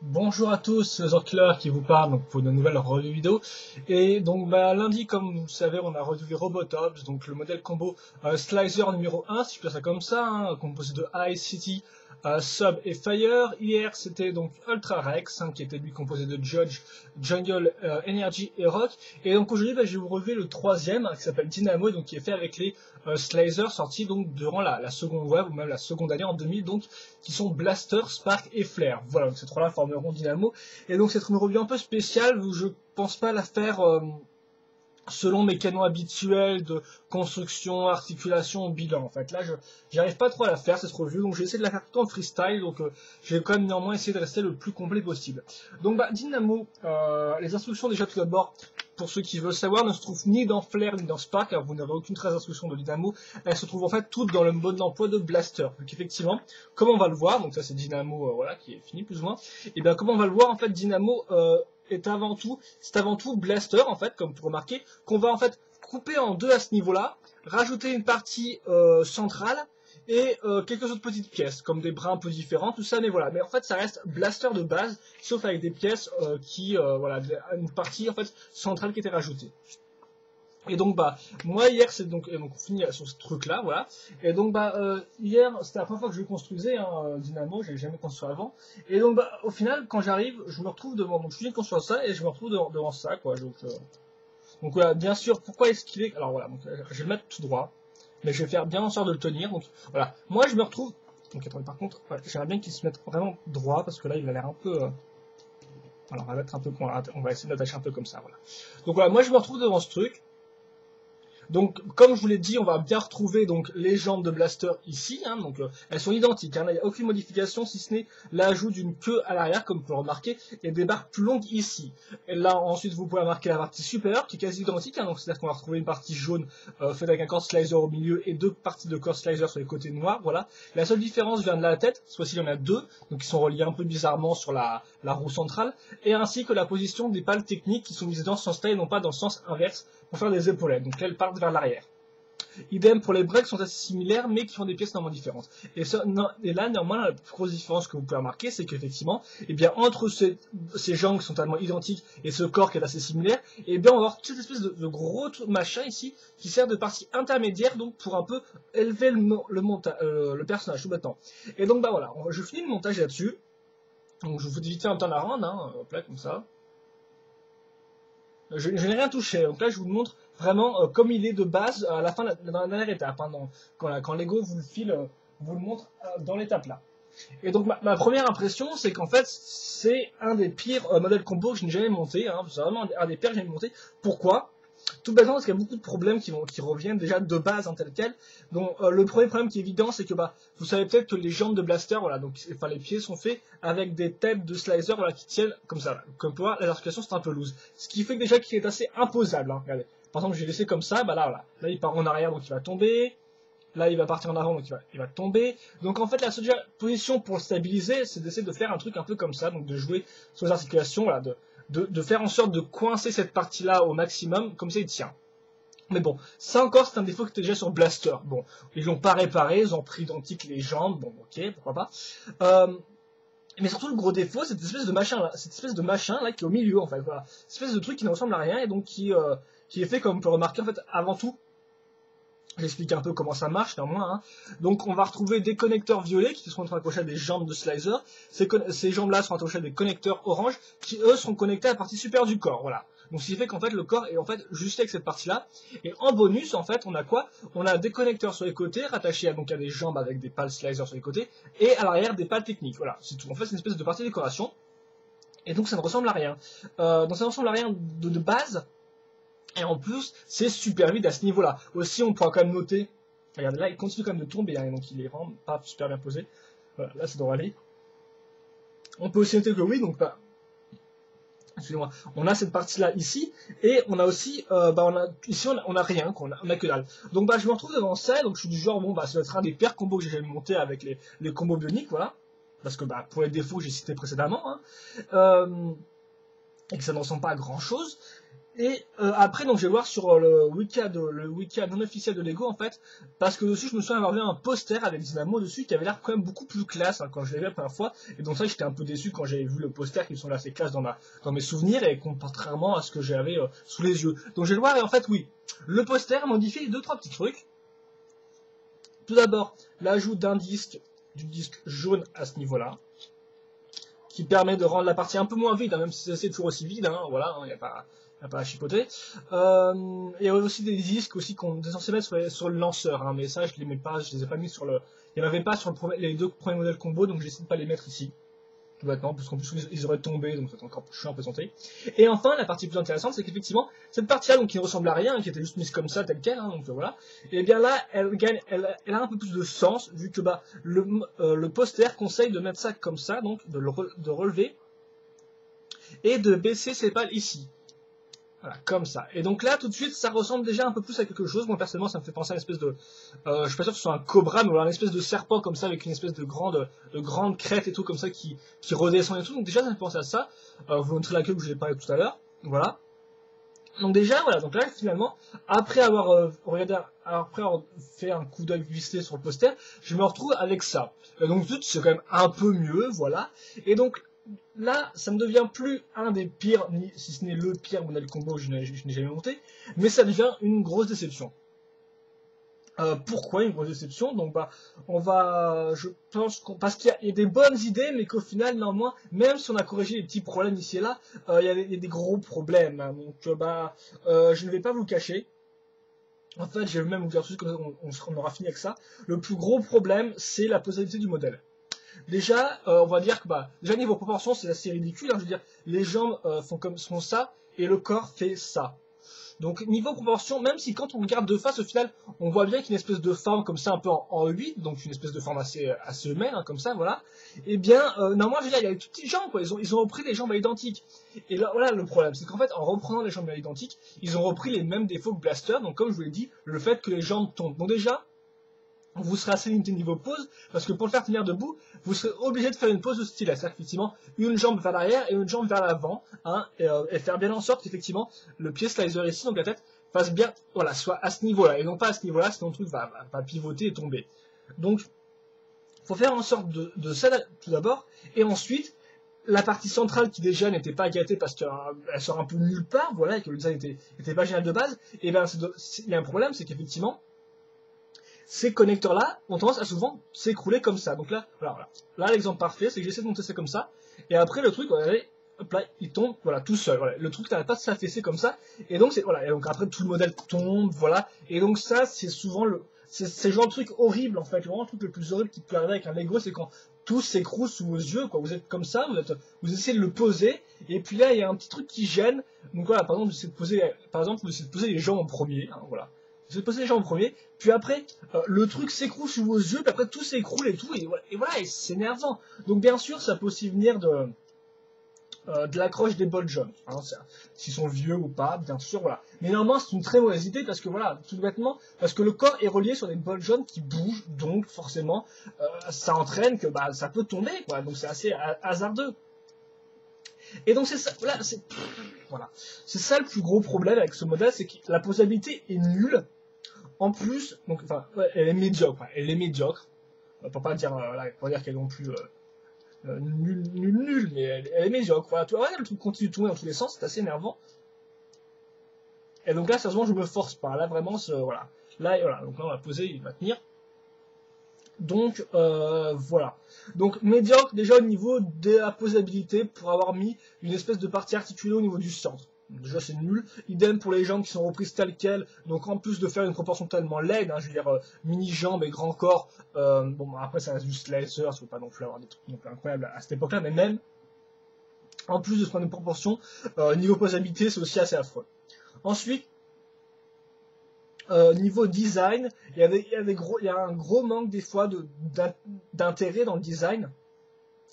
Bonjour à tous, c'est Zorkiller qui vous parle donc pour une nouvelle review vidéo. Et donc lundi, comme vous le savez, on a revu Robotops, donc le modèle combo Slicer numéro 1, si je peux dire ça comme ça, hein, composé de Ice City, Sub et Fire. Hier c'était donc Ultra Rex, hein, qui était lui composé de Judge, Jungle, Energy et Rock. Et donc aujourd'hui je vais vous relever le troisième, hein, qui s'appelle Dynamo, donc qui est fait avec les Slicer sortis donc durant la seconde wave ou même la seconde année en 2000, donc qui sont Blaster, Spark et Flare. Voilà, donc ces trois-là formeront Dynamo. Et donc c'est une review un peu spéciale où je pense pas la faire selon mes canons habituels de construction, articulation, bilan. En fait, là, j'arrive pas trop à la faire cette review, donc j'ai essayé de la faire tout en freestyle. Donc je vais quand même néanmoins essayer de rester le plus complet possible. Donc Dynamo, les instructions déjà tout d'abord. Pour ceux qui veulent savoir, ne se trouvent ni dans Flare ni dans Spark, car vous n'avez aucune trace d'instruction de Dynamo. Elles se trouvent en fait toutes dans le mode d'emploi de Blaster. Donc effectivement, comme on va le voir, donc ça c'est Dynamo, voilà, qui est fini plus ou moins. Et bien comme on va le voir, en fait, Dynamo c'est avant tout Blaster, en fait, comme vous remarquez, qu'on va en fait couper en deux à ce niveau-là, rajouter une partie centrale et quelques autres petites pièces, comme des bras un peu différents, tout ça, mais voilà. Mais en fait, ça reste Blaster de base, sauf avec des pièces voilà, une partie en fait centrale qui était rajoutée. Et donc moi hier c'est donc on finit sur ce truc là, voilà. Et donc hier c'était la première fois que je construisais Dynamo, j'avais jamais construit avant. Et donc au final quand j'arrive je me retrouve devant, donc je finis de construire ça et je me retrouve devant ça quoi. Donc voilà, bien sûr, pourquoi est-ce qu'il est, alors voilà, donc, je vais le mettre tout droit, mais je vais faire bien en sorte de le tenir. Donc voilà, moi je me retrouve, donc attendez, par contre ouais, j'aimerais bien qu'il se mette vraiment droit parce que là il a l'air un peu alors on va mettre un peu, on va essayer d'attacher un peu comme ça, voilà. Donc voilà, moi je me retrouve devant ce truc. Donc, comme je vous l'ai dit, on va bien retrouver donc les jambes de Blaster ici. Hein, donc, elles sont identiques. Hein, il n'y a aucune modification si ce n'est l'ajout d'une queue à l'arrière, comme vous pouvez remarquer, et des barres plus longues ici. Et là, ensuite, vous pouvez remarquer la partie supérieure qui est quasi identique. Hein, donc, c'est-à-dire qu'on va retrouver une partie jaune faite avec un core slicer au milieu et deux parties de core slicer sur les côtés noirs. Voilà. La seule différence vient de la tête. Cette fois-ci, il y en a deux, donc qui sont reliés un peu bizarrement sur la roue centrale, et ainsi que la position des pales techniques qui sont mises dans ce sens-là et non pas dans le sens inverse pour faire des épaulettes. Donc elles partent vers l'arrière. Idem pour les breaks sont assez similaires mais qui ont des pièces normalement différentes. Et là, néanmoins, la plus grosse différence que vous pouvez remarquer, c'est qu'effectivement, eh bien, entre ces jambes qui sont totalement identiques et ce corps qui est assez similaire, eh bien, on va avoir cette espèce de gros machin ici qui sert de partie intermédiaire donc pour un peu élever le personnage tout maintenant. Et donc, voilà, je finis le montage là-dessus. Donc, je vous dis vite fait un temps à rendre, hein, hop là, comme ça. Je n'ai rien touché. Donc là, je vous montre vraiment comme il est de base à la fin, dans la dernière étape. Hein, quand Lego vous le file, vous le montre dans l'étape là. Et donc ma première impression, c'est qu'en fait, c'est un des pires modèles combo que je n'ai jamais monté. Hein, c'est vraiment un des pires que j'ai jamais monté. Pourquoi? Tout bêtement parce qu'il y a beaucoup de problèmes qui reviennent déjà de base en tel quel. Donc le premier problème qui est évident, c'est que vous savez peut-être que les jambes de Blaster, voilà, donc enfin les pieds sont faits avec des têtes de slicer, voilà, qui tiennent comme ça. Là. Comme pour voir, les articulations c'est un peu loose. Ce qui fait que déjà qu'il est assez imposable. Hein, regardez. Par exemple, j'ai laissé comme ça, là, voilà. Là il part en arrière, donc il va tomber. Là, il va partir en avant, donc il va tomber. Donc en fait, la seule position pour le stabiliser, c'est d'essayer de faire un truc un peu comme ça, donc de jouer sur les articulations, voilà, de faire en sorte de coincer cette partie-là au maximum, comme ça il tient. Mais bon, ça encore, c'est un défaut qui était déjà sur Blaster. Bon, ils l'ont pas réparé, ils ont pris identique les jambes, bon, ok, pourquoi pas. Mais surtout, le gros défaut, c'est cette espèce de machin là qui est au milieu, en fait, voilà. Cette espèce de truc qui ne ressemble à rien, et donc qui est fait, comme on peut remarquer, en fait, avant tout, j'explique un peu comment ça marche néanmoins. Hein. Donc on va retrouver des connecteurs violets qui seront accrochés à des jambes de slicer. Ces jambes-là seront accrochées à des connecteurs orange qui eux seront connectés à la partie supérieure du corps. Voilà. Donc ce qui fait qu'en fait le corps est en fait juste avec cette partie-là. Et en bonus en fait on a quoi? On a des connecteurs sur les côtés rattachés à des jambes avec des pales slicer sur les côtés et à l'arrière des pales techniques. Voilà. C'est tout. En fait c'est une espèce de partie décoration. Et donc ça ne ressemble à rien. Donc ça ne ressemble à rien de base. Et en plus, c'est super vite à ce niveau-là. Aussi, on pourra quand même noter. Regardez, là, il continue quand même de tomber, hein, donc il est vraiment pas super bien posé. Voilà, là, ça devrait aller. On peut aussi noter que oui, donc excusez-moi, on a cette partie-là ici, et on a aussi, ici on a rien, on a que dalle. Donc je me retrouve devant ça, donc je suis du genre, bon, ça va être un des pires combos que j'ai jamais monté avec les combos bioniques, voilà. Parce que pour les défauts que j'ai cités précédemment, hein, et que ça ne ressemble pas à grand-chose. Et après, donc je vais voir sur le wiki non officiel de Lego en fait, parce que dessus je me souviens avoir vu un poster avec Dynamo dessus qui avait l'air quand même beaucoup plus classe quand je l'ai vu la première fois. Et donc ça, j'étais un peu déçu quand j'avais vu le poster qui me semblait assez classe dans mes souvenirs et contrairement à ce que j'avais sous les yeux. Donc je vais le voir et en fait oui, le poster modifie deux trois petits trucs. Tout d'abord, l'ajout du disque jaune à ce niveau-là, qui permet de rendre la partie un peu moins vide, hein, même si c'est toujours aussi vide, hein, voilà, il n'y a pas à chipoter. Il y a aussi des disques aussi qu'on est censé mettre sur le lanceur, hein, mais ça je les ai pas mis sur le. Il n'y en avait pas sur les deux premiers modèles combo, donc j'essaie de pas les mettre ici. Tout bêtement, parce qu'en plus ils auraient tombé, donc c'est encore plus chiant à présenter. Et enfin, la partie plus intéressante, c'est qu'effectivement, cette partie-là, donc qui ne ressemble à rien, hein, qui était juste mise comme ça, telle quelle, hein, donc voilà, et bien là, elle a un peu plus de sens, vu que bah, le poster conseille de mettre ça comme ça, donc de relever, et de baisser ses pales ici. Voilà, comme ça. Et donc là, tout de suite, ça ressemble déjà un peu plus à quelque chose. Moi, personnellement, ça me fait penser à une espèce de... je suis pas sûr que ce soit un cobra, mais voilà, une espèce de serpent comme ça, avec une espèce de grande crête et tout, comme ça, qui redescend et tout. Donc déjà, ça me fait penser à ça. Vous montrer la queue que je vous ai parlé tout à l'heure. Voilà. Donc déjà, voilà. Donc là, finalement, après avoir après avoir fait un coup d'œil vissé sur le poster, je me retrouve avec ça. Donc tout, c'est quand même un peu mieux, voilà. Et donc, là, ça ne devient plus un des pires, si ce n'est le pire modèle combo que je n'ai jamais monté, mais ça devient une grosse déception. Pourquoi une grosse déception? Donc bah, je pense parce qu'il y a des bonnes idées, mais qu'au final, néanmoins, même si on a corrigé les petits problèmes ici et là, il y a des gros problèmes, hein. Donc je ne vais pas vous le cacher. En fait, je vais même vous dire tout de suite, comme ça, on aura fini avec ça. Le plus gros problème, c'est la posabilité du modèle. Déjà, on va dire que déjà niveau proportion, c'est assez ridicule, hein. Je veux dire, les jambes font ça et le corps fait ça. Donc niveau proportion, même si quand on regarde de face, au final, on voit bien qu'il y a une espèce de forme comme ça, un peu en 8, donc une espèce de forme assez humaine, hein, comme ça, voilà. Et bien, normalement, je veux dire, il y a les toutes petites jambes, quoi. Ils ont repris des jambes à identiques. Et là, voilà le problème, c'est qu'en fait, en reprenant les jambes à identiques, ils ont repris les mêmes défauts que Blaster. Donc comme je vous l'ai dit, le fait que les jambes tombent. Donc déjà, vous serez assez limité niveau pause, parce que pour le faire tenir debout, vous serez obligé de faire une pause de style, c'est-à-dire effectivement une jambe vers l'arrière et une jambe vers l'avant, hein, et faire bien en sorte qu'effectivement le pied slicer ici, donc la tête, fasse bien, voilà, soit à ce niveau-là, et non pas à ce niveau-là, sinon le truc va pivoter et tomber. Donc, faut faire en sorte de ça tout d'abord, et ensuite, la partie centrale qui déjà n'était pas gâtée parce qu'elle sort un peu nulle part, voilà, et que le design était pas génial de base, et bien il y a un problème, c'est qu'effectivement, ces connecteurs-là ont tendance à souvent s'écrouler comme ça. Donc là, voilà. Là, l'exemple parfait, c'est que j'essaie de monter ça comme ça, et après le truc, voilà, hop là, il tombe, voilà, tout seul. Voilà. Le truc n'arrête pas de s'affaisser comme ça, et donc voilà. Et donc après tout le modèle tombe, voilà. Et donc ça, c'est souvent c'est le genre de truc horrible en fait. Vraiment le truc le plus horrible qui peut arriver avec un Lego, c'est quand tout s'écroule sous vos yeux, quoi. Vous êtes comme ça, vous essayez de le poser, et puis là, il y a un petit truc qui gêne. Donc voilà, par exemple, vous essayez de poser les jambes en premier, hein, voilà. Vous essayez de poser les jambes en premier, puis après, le truc s'écroule sous vos yeux, puis après tout s'écroule et tout, et voilà, et c'est énervant. Donc bien sûr, ça peut aussi venir de l'accroche des bols jaunes, hein, s'ils sont vieux ou pas, bien sûr, voilà. Mais néanmoins, c'est une très mauvaise idée parce que voilà, tout bêtement, parce que le corps est relié sur des bols jaunes qui bougent, donc forcément, ça entraîne que ça peut tomber, quoi. Donc c'est assez hasardeux. Et donc c'est ça, voilà, c'est ça le plus gros problème avec ce modèle, c'est que la posabilité est nulle. En plus, donc, enfin, ouais, elle est médiocre. Elle est médiocre. Pour pas dire, qu'elle est non plus nulle, mais elle est médiocre. Voilà, le truc continue de tourner dans tous les sens, c'est assez énervant. Et donc là, sérieusement, je me force pas. Là, vraiment, voilà. Là, voilà. Donc là, on va poser, il va tenir. Donc, voilà. Donc, médiocre déjà au niveau de la posabilité pour avoir mis une espèce de partie articulée au niveau du centre. Déjà c'est nul. Idem pour les jambes qui sont reprises telles quelles. Donc en plus de faire une proportion tellement laide, hein, je veux dire mini-jambes et grand corps, bon après ça reste juste slicer, ça veut pas non plus avoir des trucs non plus incroyables à cette époque-là, mais même en plus de ce point de proportion, niveau posabilité c'est aussi assez affreux. Ensuite, niveau design, il y a un gros manque des fois d'intérêt dans le design.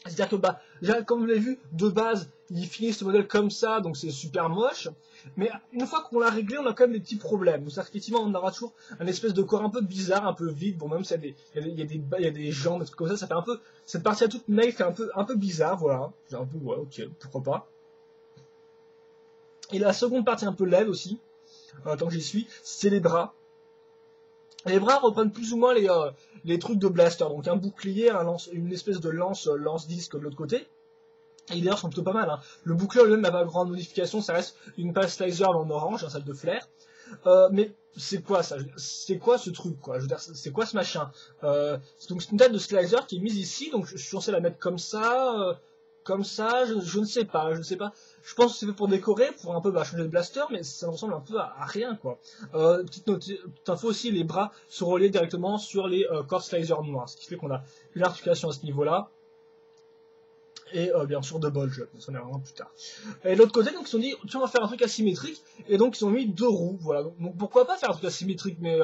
C'est-à-dire que déjà, comme vous l'avez vu, de base, il finit ce modèle comme ça, donc c'est super moche. Mais une fois qu'on l'a réglé, on a quand même des petits problèmes. C'est-à-dire qu'effectivement, on aura toujours un espèce de corps un peu bizarre, un peu vide. Bon, même s'il y a des jambes, des trucs comme ça fait un peu. Cette partie à toute mail fait un peu bizarre, voilà. C'est un peu, ouais, ok, pourquoi pas. Et la seconde partie un peu LED aussi, tant que j'y suis, c'est les bras. Les bras reprennent plus ou moins les trucs de blaster, donc un bouclier, une espèce de lance-disque de l'autre côté. Et d'ailleurs sont plutôt pas mal, hein. Le bouclier lui-même n'a pas grande modification, ça reste une passe slicer en orange, un salle de flair. Mais c'est quoi ça? C'est quoi ce truc, quoi? Je veux dire, c'est quoi ce machin? Donc c'est une tête de slicer qui est mise ici, donc je suis censé la mettre comme ça, je ne sais pas, je ne sais pas. Je pense que c'est fait pour décorer, pour un peu changer de blaster, mais ça ressemble un peu à rien, quoi. Petite info aussi, les bras sont reliés directement sur les core slicer noirs, ce qui fait qu'on a une articulation à ce niveau-là. Et bien sûr de bol jeu, mais ça en est vraiment plus tard. Et de l'autre côté, donc ils se sont dit, tiens, on va faire un truc asymétrique, et donc ils ont mis 2 roues, voilà. Donc pourquoi pas faire un truc asymétrique, mais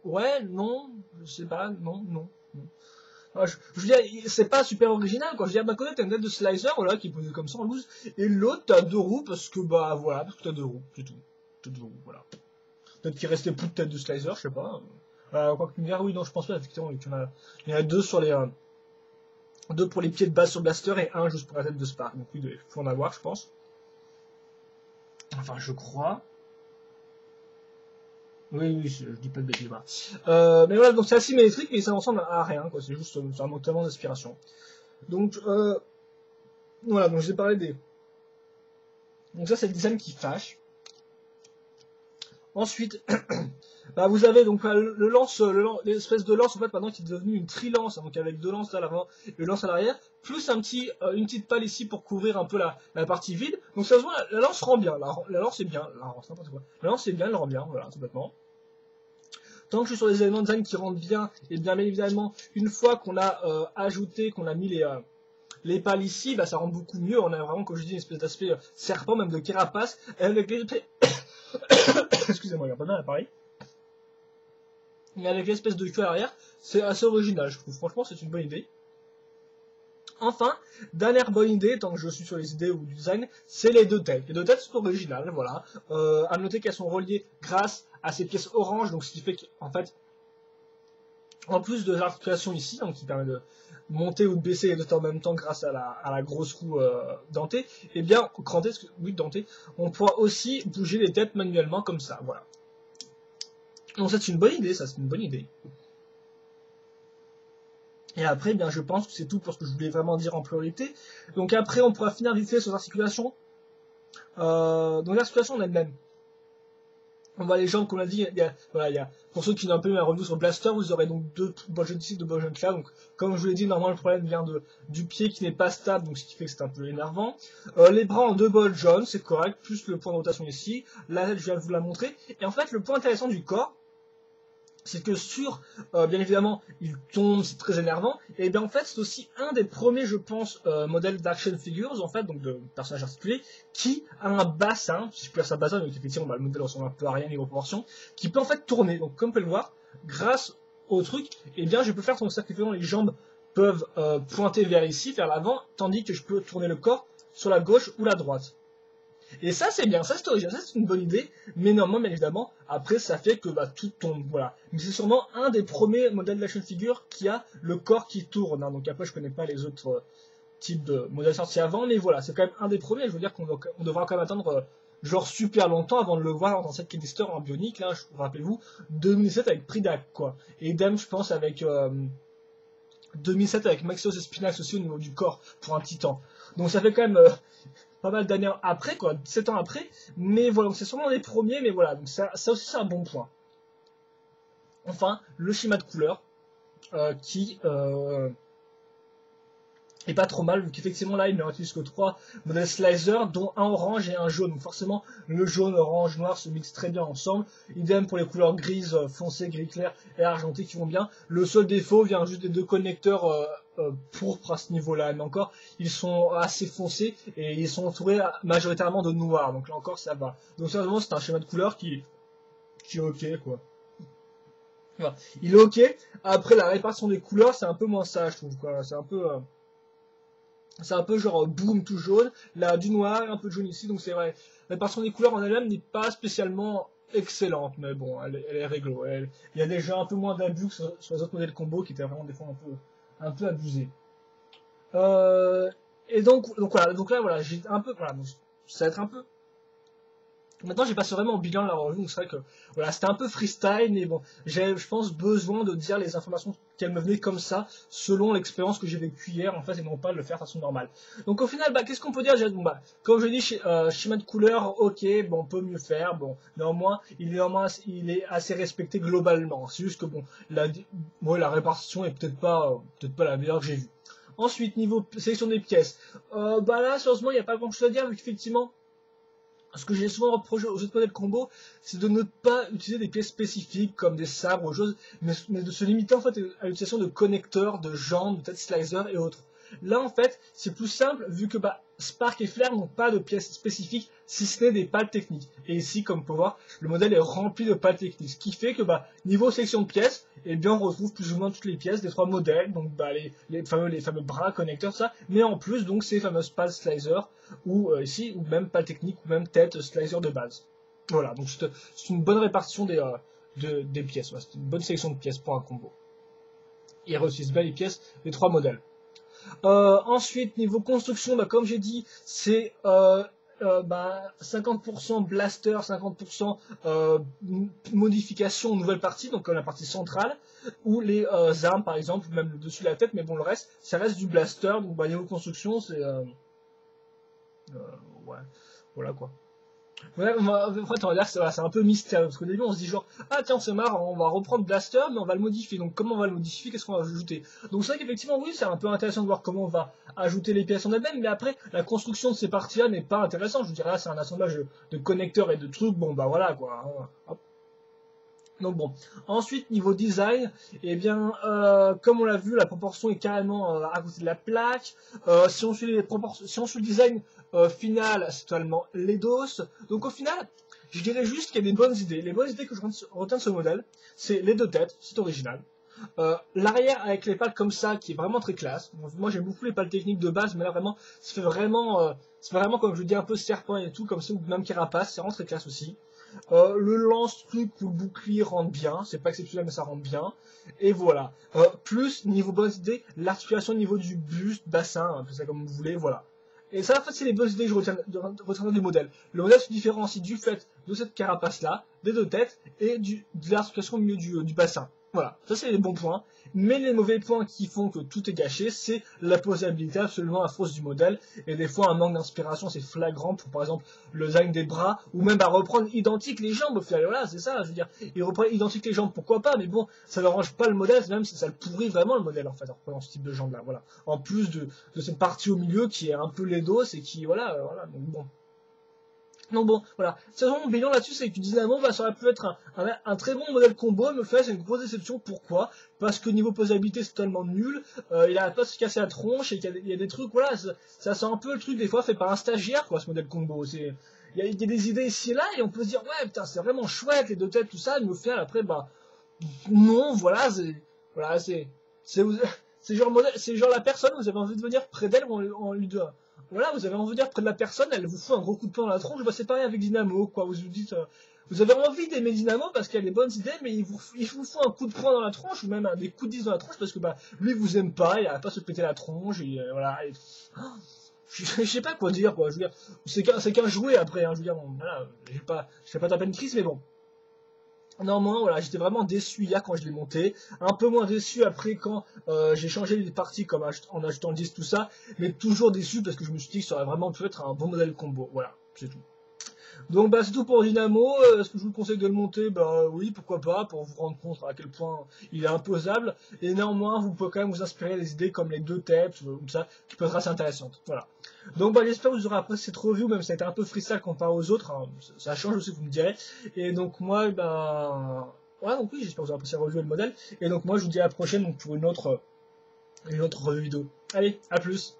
ouais, non, je sais pas, non, non. Non. Ah, je veux dire, c'est pas super original, quoi. Je veux dire, d'un côté, t'as une tête de slicer, voilà, qui est posée comme ça en loose, et l'autre, t'as 2 roues, parce que, bah, voilà, parce que t'as 2 roues, c'est tout. T'as 2 roues, voilà. Peut-être qu'il restait plus de tête de slicer, je sais pas. Quoi que tu me diras, oui, non, je pense pas, effectivement, il y en a 2 sur les, 2 pour les pieds de base sur Blaster et 1 juste pour la tête de Spark. Donc oui, il faut en avoir, je pense. Enfin, je crois. Oui, oui, je dis pas de bêtises. Mais voilà, donc c'est asymétrique, mais ça ressemble à rien, quoi. C'est juste un manque tellement d'inspiration. Donc, voilà, donc j'ai parlé des. Donc ça, c'est le design qui fâche. Ensuite, bah, vous avez donc l'espèce de lance en fait maintenant qui est devenue une trilance, hein, donc avec 2 lances à l'avant et une lance à l'arrière, plus une petite pale ici pour couvrir un peu la partie vide. Donc ça se voit, la lance rend bien, la lance est bien, n'importe quoi. La lance est bien, elle rend bien, voilà, tout bêtement. Tant que je suis sur les éléments de design qui rendent bien, et bien évidemment, une fois qu'on a ajouté, qu'on a mis les pales ici, bah, ça rend beaucoup mieux. On a vraiment, comme je dis, une espèce d'aspect serpent, même de carapace, avec les excusez-moi, il y a pas mal à Paris. Et avec l'espèce de queue à l'arrière, c'est assez original, je trouve. Franchement, c'est une bonne idée. Enfin, dernière bonne idée, tant que je suis sur les idées ou du design, c'est les 2 têtes. Les 2 têtes sont originales, voilà. À noter qu'elles sont reliées grâce à ces pièces oranges, donc ce qui fait qu'en fait, en plus de l'articulation ici, donc qui permet de monter ou de baisser les 2 têtes en même temps grâce à la grosse roue dentée, et bien, dentée, on pourra aussi bouger les têtes manuellement comme ça, voilà. Donc ça c'est une bonne idée, ça c'est une bonne idée. Et après, bien, je pense que c'est tout pour ce que je voulais vraiment dire en priorité. Donc après, on pourra finir vite fait sur l'articulation. Donc l'articulation en elle-même. On voit les jambes, comme on l'a dit, pour ceux qui n'ont un peu eu un review sur Blaster, vous aurez donc 2 bolsions ici, 2 bolsions là. Donc, comme je vous l'ai dit, normalement, le problème vient du pied qui n'est pas stable, donc ce qui fait que c'est un peu énervant. Les bras en 2 bols jaunes, c'est correct, plus le point de rotation ici. La tête, je viens de vous la montrer. Et en fait, le point intéressant du corps, c'est que bien évidemment, il tombe, c'est très énervant, et bien en fait, c'est aussi un des premiers, je pense, modèles d'action figures, en fait, donc de personnages articulés, qui a un bassin, si je peux dire ça bassin, donc effectivement, le modèle ressemble un peu à rien niveau proportion, qui peut en fait tourner. Donc, comme vous pouvez le voir, grâce au truc, et bien, je peux faire son circuit, les jambes peuvent pointer vers ici, vers l'avant, tandis que je peux tourner le corps sur la gauche ou la droite. Et ça c'est bien, ça c'est original, ça c'est une bonne idée, mais normalement bien évidemment, après ça fait que tout tombe, voilà. Mais c'est sûrement un des premiers modèles d'action figure qui a le corps qui tourne, hein. Donc après je connais pas les autres types de modèles sortis avant, mais voilà, c'est quand même un des premiers, je veux dire qu'on devra quand même attendre genre super longtemps avant de le voir dans cette Kidster en bionique, là, rappelez-vous, 2007 avec Pridac, quoi. Et idem je pense avec 2007 avec Maxios et Spinax aussi au niveau du corps, pour un titan. Donc ça fait quand même pas mal d'années après, quoi, 7 ans après, mais voilà, donc c'est sûrement les premiers, mais voilà, donc ça aussi c'est un bon point. Enfin, le schéma de couleur, qui est pas trop mal, vu qu'effectivement là il ne utilise que 3 modèles slicer, dont un orange et un jaune, donc forcément le jaune, orange, noir se mixent très bien ensemble, idem pour les couleurs grises, foncées, gris clair et argenté qui vont bien. Le seul défaut vient juste des 2 connecteurs pourpres à ce niveau-là, mais encore ils sont assez foncés et ils sont entourés majoritairement de noir, donc là encore ça va. Donc sérieusement c'est un schéma de couleur qui est ok, quoi. Voilà. Il est ok, après la répartition des couleurs c'est un peu moins ça, je trouve, quoi. C'est un peu genre boom tout jaune, là du noir, un peu de jaune ici, donc c'est vrai. La répartition des couleurs en elle-même n'est pas spécialement excellente, mais bon, elle est réglo. Il y a déjà un peu moins d'abus que sur les autres modèles combo qui étaient vraiment des fois un peu abusés. Et donc voilà, donc là voilà, j'ai un peu, voilà, donc, ça va être un peu Maintenant, j'ai passé vraiment au bilan de la revue, donc c'est vrai que voilà, c'était un peu freestyle, mais bon, j'ai, je pense, besoin de dire les informations qu'elles me venaient comme ça, selon l'expérience que j'ai vécue hier, en fait, et non pas de le faire de façon normale. Donc au final, bah, qu'est-ce qu'on peut dire? Bon, bah, comme je dis, schéma de couleur, ok, bon, on peut mieux faire, bon, néanmoins, il est assez respecté globalement. C'est juste que bon, la répartition est peut-être pas la meilleure que j'ai vue. Ensuite, niveau sélection des pièces, bah là, sérieusement, il n'y a pas grand-chose à dire, vu qu'effectivement, ce que j'ai souvent reproché aux autres modèles combo, c'est de ne pas utiliser des pièces spécifiques comme des sabres ou autre chose, mais de se limiter en fait à l'utilisation de connecteurs, de jambes, de tête slicer et autres. Là en fait, c'est plus simple vu que bah, Spark et Flare n'ont pas de pièces spécifiques si ce n'est des pales techniques. Et ici, comme on peut voir, le modèle est rempli de pales techniques, ce qui fait que bah, niveau sélection de pièces, eh bien, on retrouve plus ou moins toutes les pièces des trois modèles, donc bah, les fameux bras connecteurs, ça, mais en plus donc ces fameuses pales slicer ou ici, ou même pales techniques, ou même tête slicer de base. Voilà, donc c'est une bonne répartition des pièces, ouais, c'est une bonne sélection de pièces pour un combo. Il réussissent bien les pièces des trois modèles. Ensuite, niveau construction, bah, comme j'ai dit, c'est 50% blaster, 50% modification, nouvelle partie, donc comme la partie centrale, ou les armes par exemple, ou même le dessus de la tête, mais bon, le reste, ça reste du blaster, donc bah, niveau construction, c'est... ouais, voilà quoi. Ouais, en fait, on va dire que c'est un peu mystérieux, parce qu'au début, on se dit genre, ah tiens, c'est marrant, on va reprendre Blaster, mais on va le modifier. Donc, comment on va le modifier? Qu'est-ce qu'on va ajouter? Donc, c'est vrai qu'effectivement, oui, c'est un peu intéressant de voir comment on va ajouter les pièces en elles-mêmes, mais après, la construction de ces parties-là n'est pas intéressante. Je vous dirais, là, c'est un assemblage de connecteurs et de trucs, bon, bah voilà, quoi. Hop. Donc bon, ensuite niveau design, eh bien comme on l'a vu, la proportion est carrément à côté de la plaque. Si on suit les proportions, si on suit le design final, c'est totalement l'EDOS. Donc au final, je dirais juste qu'il y a des bonnes idées. Les bonnes idées que je retiens de ce modèle, c'est les deux têtes, c'est original. L'arrière avec les pales comme ça, qui est vraiment très classe. Moi j'aime beaucoup les pales techniques de base, mais là vraiment, c'est vraiment comme je dis un peu serpent et tout, comme ça, ou même carapace, c'est vraiment très classe aussi. Le lance-truc ou le bouclier rentre bien, c'est pas exceptionnel mais ça rentre bien. Et voilà. Plus, niveau bonne idée, l'articulation au niveau du buste, bassin, appelez ça comme vous voulez, voilà. Et ça, en fait, c'est les bonnes idées que je retiens du modèle. Le modèle se différencie du fait de cette carapace-là, des deux têtes, et de l'articulation au milieu du bassin. Voilà, ça c'est les bons points. Mais les mauvais points qui font que tout est gâché, c'est la posabilité absolument affreuse du modèle. Et des fois, un manque d'inspiration, c'est flagrant pour, par exemple, le design des bras, ou même à reprendre identique les jambes. Au final, voilà, c'est ça, je veux dire. Ils reprennent identique les jambes, pourquoi pas, mais bon, ça n'arrange pas le modèle, même si ça le pourrit vraiment le modèle, en fait, en reprenant ce type de jambes-là, voilà. En plus de cette partie au milieu qui est un peu laidos et qui, voilà, voilà, donc bon. Donc bon, voilà. C'est vraiment mon bilan là-dessus, c'est que Dynamo, bah, ça aurait pu être un très bon modèle combo, mais au fait, c'est une grosse déception. Pourquoi? Parce que niveau posabilité, c'est totalement nul. Il arrête pas de se casser la tronche et qu'il y a des trucs, voilà, ça sent un peu le truc des fois fait par un stagiaire, quoi, ce modèle combo. Il y a des idées ici et là, et on peut se dire, ouais, putain, c'est vraiment chouette, les deux têtes, tout ça, mais au final, après, bah, non, voilà, c'est genre modèle, c'est genre la personne, vous avez envie de venir près d'elle en lui de, voilà, vous avez envie de venir près de la personne, elle vous fout un gros coup de poing dans la tronche, bah c'est pareil avec Dynamo, quoi, vous vous dites, vous avez envie d'aimer Dynamo parce qu'il a des bonnes idées, mais il vous fout un coup de poing dans la tronche, ou même des coups de 10 dans la tronche, parce que bah, lui vous aime pas, il a pas se péter la tronche, et voilà, je sais pas quoi dire, quoi, je veux dire, c'est qu'un jouet après, hein, je veux dire, bon, voilà, je fais pas taper une crise, mais bon. Néanmoins, voilà, j'étais vraiment déçu hier quand je l'ai monté, un peu moins déçu après quand j'ai changé les parties comme en achetant le disque, tout ça, mais toujours déçu parce que je me suis dit que ça aurait vraiment pu être un bon modèle combo. Voilà, c'est tout. Donc bah c'est tout pour Dynamo. Est-ce que je vous conseille de le monter? Bah oui, pourquoi pas, pour vous rendre compte à quel point il est imposable. Et néanmoins, vous pouvez quand même vous inspirer des idées comme les deux têtes, ou ça, qui peuvent être assez intéressantes. Voilà. Donc bah j'espère que vous aurez apprécié cette review, même si ça a été un peu freestyle comparé aux autres. Hein. Ça change aussi, vous me direz. Et donc moi, ben... Ouais, donc oui, j'espère que vous aurez apprécié la review et le modèle. Et donc moi, je vous dis à la prochaine donc, pour une autre review vidéo. Allez, à plus!